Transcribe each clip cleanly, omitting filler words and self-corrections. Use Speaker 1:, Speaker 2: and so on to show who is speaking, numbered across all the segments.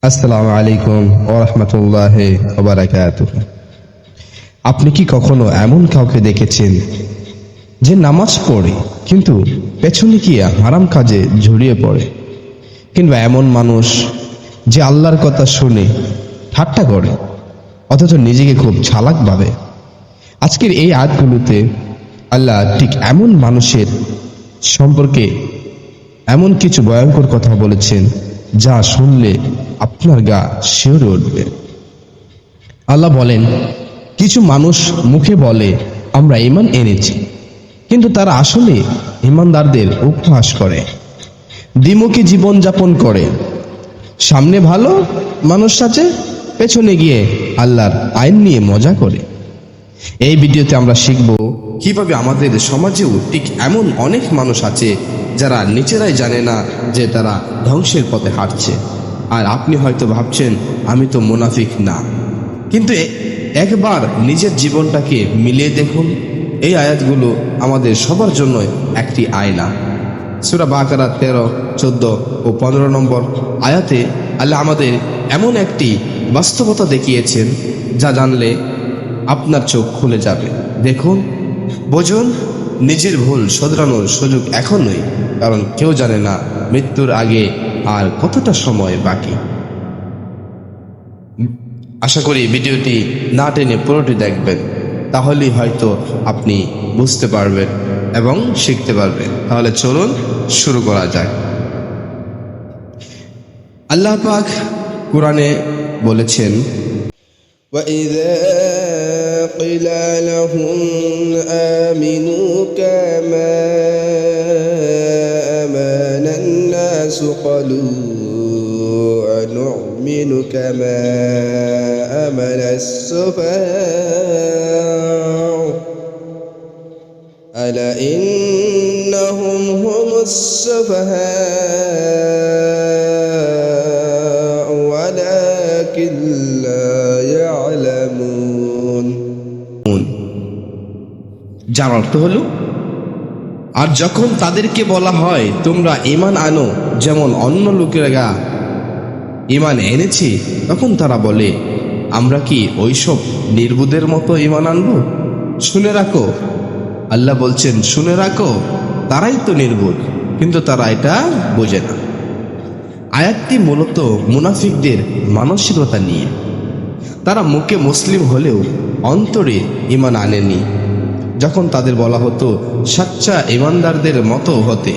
Speaker 1: আসসালামু আলাইকুম ওয়া রাহমাতুল্লাহি ওয়া বারাকাতুহু। আপনি কি কখনো এমন কাউকে দেখেছেন যে নামাজ পড়ে কিন্তু পেছনে গিয়ে হারাম কাজে জড়িয়ে পড়ে, কিংবা এমন মানুষ যে আল্লাহর কথা শুনে ঠাট্টা করে অথচ নিজেকে খুব চালাক ভাবে? আজকের এই আয়াতগুলোতে আল্লাহ ঠিক এমন মানুষের সম্পর্কে এমন কিছু ভয়ঙ্কর কথা বলেছেন যা শুনলে আপনার গা শিউরে উঠবে। আল্লাহ বলেন, কিছু মানুষ মুখে বলে আমরা ঈমান এনেছি, কিন্তু তারা আসলে ঈমানদারদের উপহাস করে, দ্বিমুখী জীবন যাপন করে, সামনে ভালো মানুষ সাজে, পেছনে গিয়ে আল্লাহর আইন নিয়ে মজা করে। এই ভিডিওতে আমরা শিখব কিভাবে আমাদের সমাজেও ঠিক এমন অনেক মানুষ আছে যারা নিজেরাই জানে না যে তারা ধ্বংসের পথে হাঁটছে। আর আপনি হয়তো ভাবছেন আমি তো মুনাফিক না, কিন্তু একবার নিজের জীবনটাকে মিলিয়ে দেখুন। এই আয়াতগুলো আমাদের সবার জন্য একটি আয়না। সূরা বাকারা 13, 14 ও 15 নম্বর আয়াতে আল্লাহ আমাদের এমন একটি বাস্তবতা দেখিয়েছেন যা জানলে আপনার চোখ খুলে যাবে। দেখুন, বুঝুন, নিজের ভুল শোধরানোর সুযোগ এখনই, কারণ কেউ জানে না মৃত্যুর আগে আর কতটা সময় বাকি। আশা করি ভিডিওটি না টেনে পুরোটি দেখবেন, তাহলেই হয়তো আপনি বুঝতে পারবেন এবং শিখতে পারবেন। তাহলে চলুন শুরু করা যাক। আল্লাহ পাক কোরআনে বলেছেন,
Speaker 2: وَإِذَا قِيلَ لَهُمْ آمِنُوا كَمَا آمَنَ النَّاسُ قَالُوا أَنُؤْمِنُ كَمَا آمَنَ السُّفَهَاءُ أَلَا إِنَّهُمْ هُمُ السُّفَهَاءُ وَلَكِنْ لَا يَعْلَمُونَ।
Speaker 1: যার অর্থ হলো, আর যখন তাদেরকে বলা হয় তোমরা ঈমান আনো যেমন অন্য লোকেরা ঈমান এনেছি, তখন তারা বলে আমরা কি ওইসব নির্বুদের মতো ঈমান আনবো? শুনে রাখো, আল্লাহ বলছেন শুনে রাখো, তারাই তো নির্বুদ, কিন্তু তারা এটা বোঝে না। আয়াতটি মূলত মুনাফিকদের মানসিকতা নিয়ে। তারা মুখে মুসলিম হলেও অন্তরে ঈমান আনেনি। যখন তাদের বলা হতো সচ্চা ঈমানদারদের মতো হতে,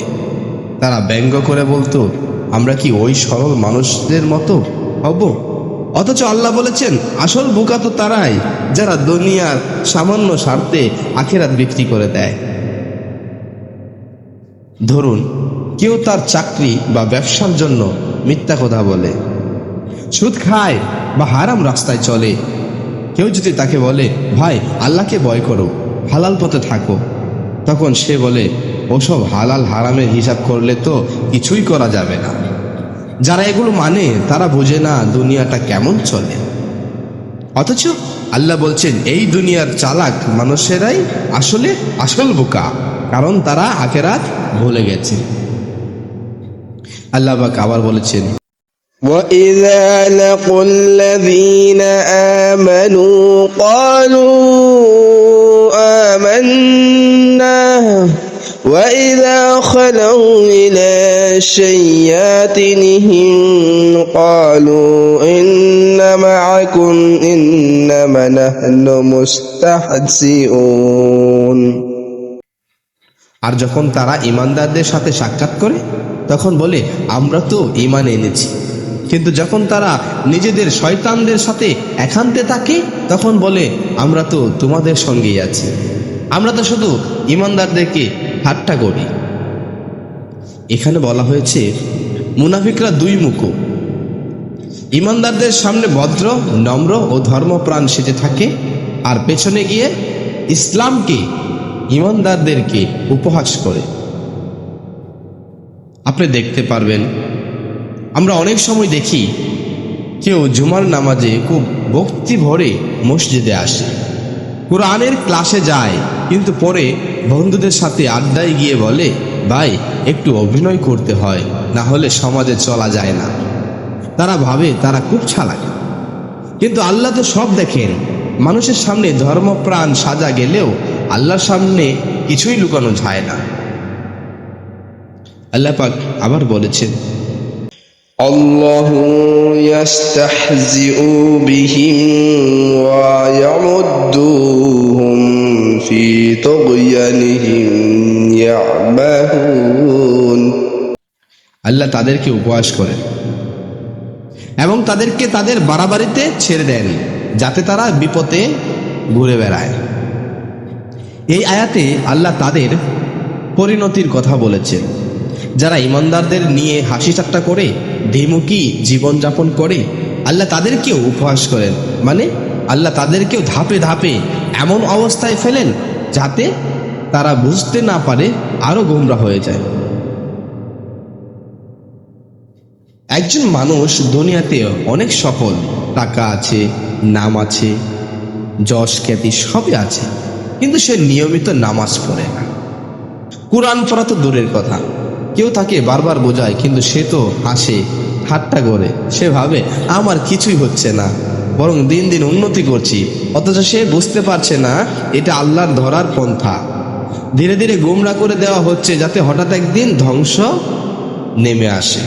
Speaker 1: তারা ব্যঙ্গ করে বলতো আমরা কি ওই সরল মানুষদের মতো হব? অথচ আল্লাহ বলেছেন আসল বোকা তো তারাই যারা দুনিয়ার সামান্য স্বার্থে আখিরাত বিক্রি করে দেয়। ধরুন, কেউ তার চাকরি বা ব্যবসার জন্য মিথ্যা কথা বলে, সুদ খায় বা হারাম রাস্তায় চলে। কেউ যদি তাকে বলে ভাই আল্লাহকে ভয় করো, হালাল পথে থাকো, তখন সে বলে ওসব হালাল হারামের হিসাব করলে তো কিছুই করা যাবে না। যারা এগুলো মানে তারা বোঝে না দুনিয়াটা কেমন চলে। অথচ আল্লাহ বলছেন এই দুনিয়ার চালাক মানুষেরাই আসলে আসল বোকা, কারণ তারা আখিরাত ভুলে গেছে। আল্লাহ পাক আবার বলেছেন,
Speaker 2: وَإِذَا لَقُوا الَّذِينَ آمَنُوا قَالُوا آمَنَّا وَإِذَا خَلَوْا إِلَى شَيَاطِينِهِمْ قَالُوا إِنَّا مَعَكُمْ إِنَّمَا نَحْنُ مُسْتَهْزِئُونَ।
Speaker 1: আর যখন তারা ঈমানদারদের সাথে সাক্ষাৎ করে তখন বলে আমরা তো ঈমান এনেছি, কিন্তু যখন তারা নিজেদের শয়তানদের সাথে একান্তে থাকে তখন বলে আমরা তো তোমাদের সঙ্গেই আছি, আমরা তো শুধু ঈমানদারদেরকে ঠাট্টা করি। এখানে বলা হয়েছে মুনাফিকরা দুই মুখো। ঈমানদারদের সামনে ভদ্র, নম্র ও ধর্মপ্রাণ সেজে থাকে, আর পেছনে গিয়ে ইসলামকে, ঈমানদারদেরকে উপহাস করে। আপনি দেখতে পারবেন, আমরা অনেক সময় দেখি কেউ জুমার নামাজে খুব ভক্তি ভরে মসজিদে আসে, কোরআনের ক্লাসে যায়, কিন্তু পরে বন্ধুদের সাথে আড্ডায় গিয়ে বলে ভাই একটু অভিনয় করতে হয়, না হলে সমাজে চলা যায় না। তারা ভাবে তারা খুব চালাক, কিন্তু আল্লাহ তো সব দেখেন। মানুষের সামনে ধর্মপ্রাণ সাজা গেলেও আল্লাহর সামনে কিছুই লুকানো যায় না। আল্লাহ পাক আবার বলেছেন,
Speaker 2: الله يستهزئ بهم ويمدهم في طغيانهم يعمهون।
Speaker 1: আল্লাহ তাদেরকে উপহাস করেন এবং তাদেরকে তাদের বাড়াবাড়িতে ছেড়ে দেন যাতে তারা বিপদে ঘুরে বেড়ায়। এই আয়াতে আল্লাহ তাদের পরিণতির কথা বলেছেন। যারা ইমানদারদের নিয়ে হাসি ঠাট্টা করে দ্বিমুখী জীবনযাপন করে, আল্লাহ তাদেরকেও উপহাস করেন। মানে আল্লাহ তাদেরকেও ধাপে ধাপে এমন অবস্থায় ফেলেন যাতে তারা বুঝতে না পারে, আরো গোমরা হয়ে যায়। একজন মানুষ দুনিয়াতে অনেক সফল, টাকা আছে, নাম আছে, যশ খ্যাতি সবই আছে, কিন্তু সে নিয়মিত নামাজ পড়ে না। কোরআন পড়া তো দূরের কথা, কেউ তাকে বারবার বোঝায় কিন্তু সে তো হাসে ঠাট্টা করে, সে ভাবে আমার কিছুই হচ্ছে না, বরং দিন দিন উন্নতি করছি, অথচ সে বুঝতে পারছে না এটা আল্লাহর ধরার পন্থা। ধীরে ধীরে গোমরা করে দেওয়া হচ্ছে যাতে হঠাৎ একদিন ধ্বংস নেমে আসে।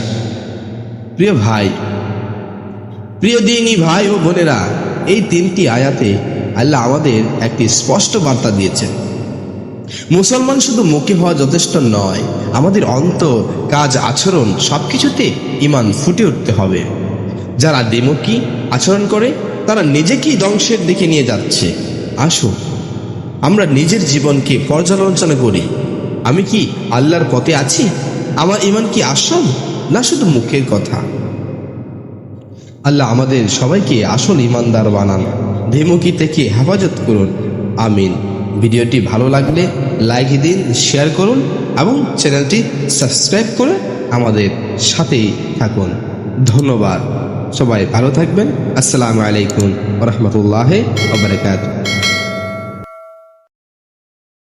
Speaker 1: প্রিয় ভাই, প্রিয় দিনী ভাই ও বোনেরা, এই তিনটি আয়াতে আল্লাহ আমাদের একটি স্পষ্ট বার্তা দিয়েছেন। মুসলমান শুধু মুখে হওয়া যথেষ্ট নয়, আমাদের অন্তর, কাজ, আচরণ সবকিছুতে ঈমান ফুটে উঠতে হবে। যারা দ্বিমুখী আচরণ করে তারা নিজেকেই ধ্বংসের দিকে নিয়ে যাচ্ছে। আসুন আমরা নিজের জীবনকে পর্যালোচনা করি। আমি কি আল্লাহর পথে আছি? আমার ঈমান কি আসল না শুধু মুখের কথা? আল্লাহ আমাদের সবাইকে আসল ঈমানদার বানান, দ্বিমুখী থেকে হেফাজত করুন। আমিন। ভিডিওটি ভালো লাগলে লাইক দিন, শেয়ার করুন এবং চ্যানেলটি সাবস্ক্রাইব করে আমাদের সাথেই থাকুন। ধন্যবাদ। সবাই ভালো থাকবেন। আসসালামু আলাইকুম ওয়া রাহমাতুল্লাহি ওয়া বারাকাতুহু।